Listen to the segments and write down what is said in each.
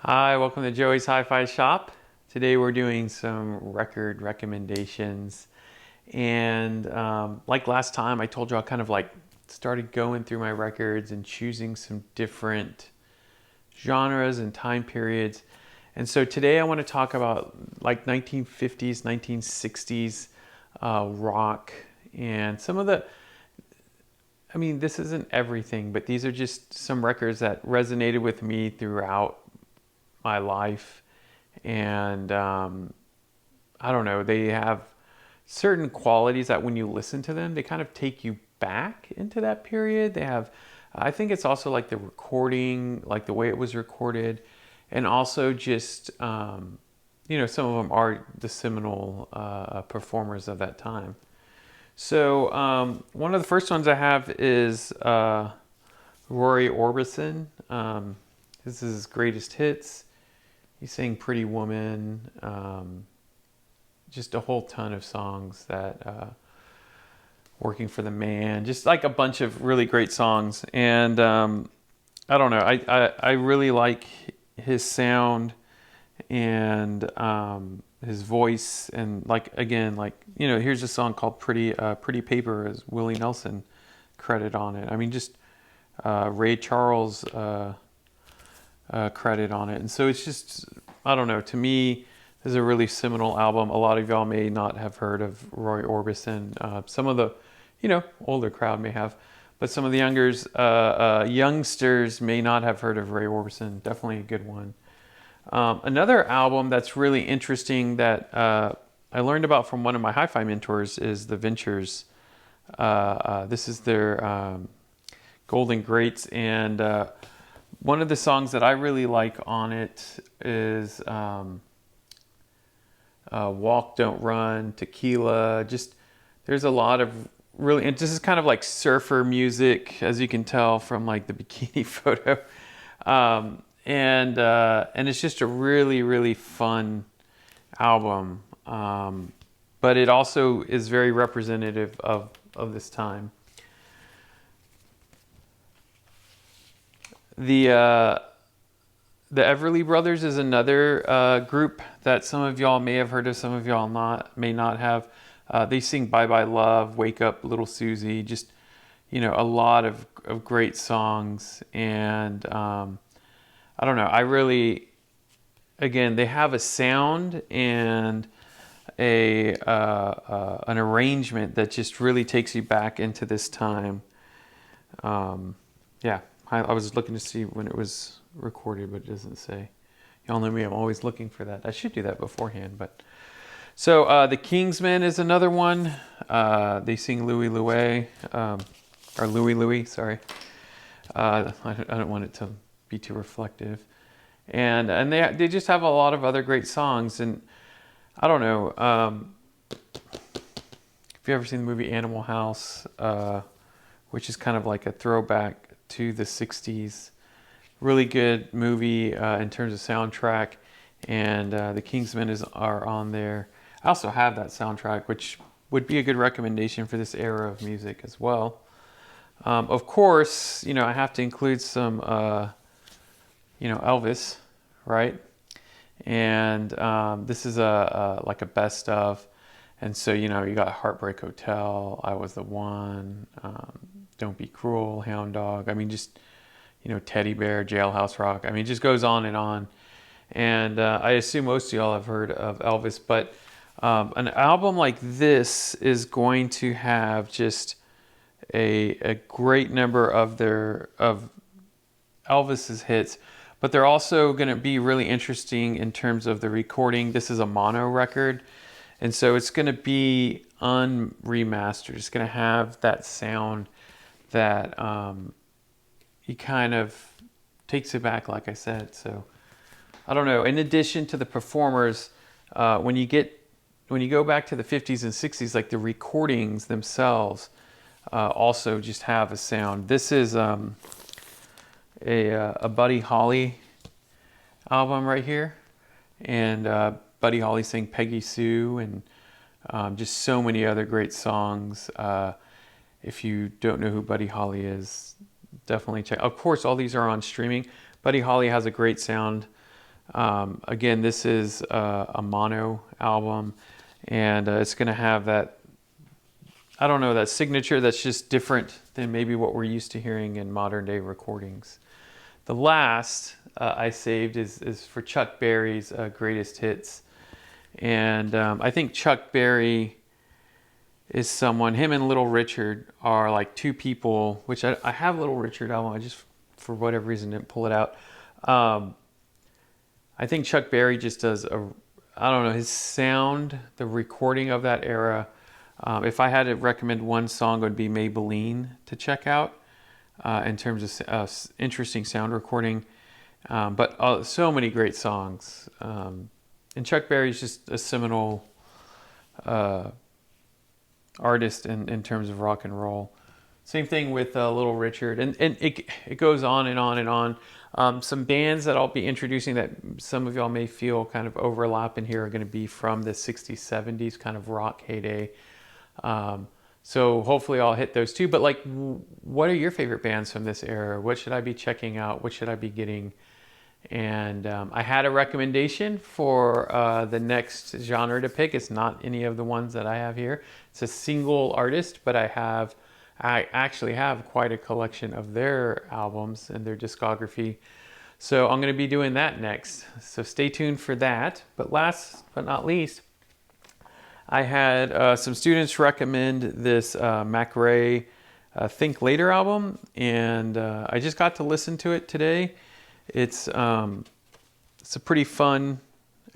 Hi, welcome to Joey's Hi-Fi Shop. Today we're doing some record recommendations. And like last time, I told you I kind of like started going through my records and choosing some different genres and time periods. And so today I want to talk about like 1950s, 1960s rock and some of the, this isn't everything, but these are just some records that resonated with me throughout my life. And I don't know, they have certain qualities that when you listen to them, they kind of take you back into that period. They have, I think it's also like the recording, like the way it was recorded, and also just, some of them are the seminal performers of that time. So one of the first ones I have is Roy Orbison. This is his greatest hits. He sang Pretty Woman, just a whole ton of songs that, Working for the Man, just like a bunch of really great songs. And I don't know, I really like his sound and his voice. And like, again, like, here's a song called Pretty Paper as Willie Nelson credit on it. I mean, just Ray Charles credit on it. And so it's just, I don't know, to me, this is a really seminal album. A lot of y'all may not have heard of Roy Orbison. Some of the, older crowd may have, but some of the youngsters may not have heard of Roy Orbison. Definitely a good one. Another album that's really interesting that I learned about from one of my hi-fi mentors is the Ventures. This is their Golden Greats, and one of the songs that I really like on it is Walk, Don't Run, Tequila. Just, there's a lot of really, and this is kind of like surfer music, as you can tell from like the bikini photo. And it's just a really, really fun album. But it also is very representative of this time. The Everly Brothers is another group that some of y'all may have heard of, some of y'all may not have. They sing Bye Bye Love, Wake Up Little Susie, just, a lot of great songs. And I don't know, I really, again, they have a sound and an arrangement that just really takes you back into this time. Yeah, I was looking to see when it was recorded, but it doesn't say. Y'all know me, I'm always looking for that. I should do that beforehand, but. So the Kingsmen is another one. They sing Louie Louie, or Louie Louie, sorry. I don't want it to be too reflective. And they just have a lot of other great songs. And I don't know, if you ever seen the movie Animal House, which is kind of like a throwback to the 60s. Really good movie in terms of soundtrack. And the Kingsmen are on there. I also have that soundtrack, which would be a good recommendation for this era of music as well. Of course, I have to include some, Elvis, right? And this is like a best of. And so, you got Heartbreak Hotel, I Was the One, Don't Be Cruel, Hound Dog. I mean, just, Teddy Bear, Jailhouse Rock. I mean, it just goes on and on. And I assume most of y'all have heard of Elvis, but an album like this is going to have just a great number of Elvis's hits, but they're also going to be really interesting in terms of the recording. This is a mono record, and so it's going to be unremastered. It's going to have that sound that he kind of takes it back, like I said. So I don't know. In addition to the performers, when you go back to the 50s and 60s, like the recordings themselves also just have a sound. This is a Buddy Holly album right here, and Buddy Holly sang Peggy Sue and just so many other great songs. If you don't know who Buddy Holly is, definitely check. Of course, all these are on streaming. Buddy Holly has a great sound. Again, this is a mono album, and it's going to have that, I don't know, that signature that's just different than maybe what we're used to hearing in modern day recordings. The last I saved is for Chuck Berry's Greatest Hits. And I think Chuck Berry is someone, him and Little Richard are like two people, which I have Little Richard album, I just, for whatever reason, didn't pull it out. I think Chuck Berry just does I don't know, his sound, the recording of that era. If I had to recommend one song, it would be Maybelline to check out in terms of interesting sound recording. But so many great songs. And Chuck Berry's just a seminal artist in terms of rock and roll. Same thing with Little Richard, and it goes on and on and on. Some bands that I'll be introducing that some of y'all may feel kind of overlap in here are going to be from the 60s, 70s kind of rock heyday. So hopefully I'll hit those too. But like, what are your favorite bands from this era? What should I be checking out? What should I be getting? And I had a recommendation for the next genre to pick. It's not any of the ones that I have here. It's a single artist, but I actually have quite a collection of their albums and their discography. So I'm going to be doing that next. So stay tuned for that. But last but not least, I had some students recommend this McRae Think Later album, and I just got to listen to it today. It's a pretty fun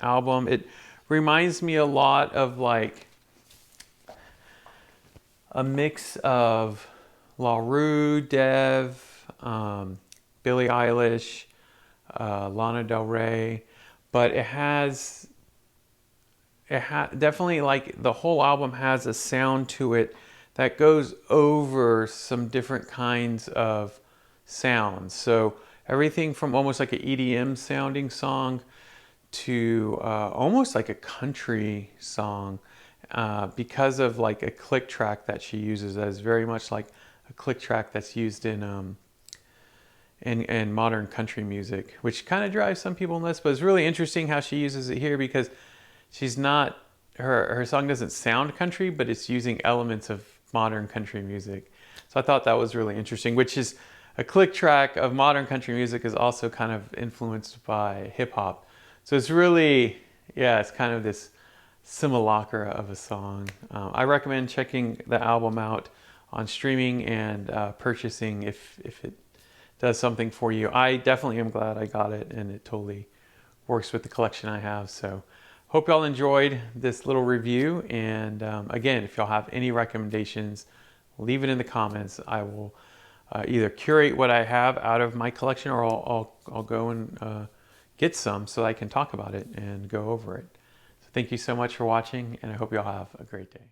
album. It reminds me a lot of like a mix of La Rue, Dev, Billie Eilish, Lana Del Rey, but it has definitely, like, the whole album has a sound to it that goes over some different kinds of sounds. So everything from almost like an EDM sounding song to almost like a country song because of like a click track that she uses that is very much like a click track that's used in modern country music, which kind of drives some people nuts, but it's really interesting how she uses it here because she's not, her song doesn't sound country, but it's using elements of modern country music. So I thought that was really interesting, which is a click track of modern country music is also kind of influenced by hip hop. So it's really, yeah, it's kind of this simulacra of a song. I recommend checking the album out on streaming and purchasing if it does something for you. I definitely am glad I got it, and it totally works with the collection I have. So hope y'all enjoyed this little review. And again, if y'all have any recommendations, leave it in the comments. I will either curate what I have out of my collection, or I'll go and get some so I can talk about it and go over it. So thank you so much for watching, and I hope y'all have a great day.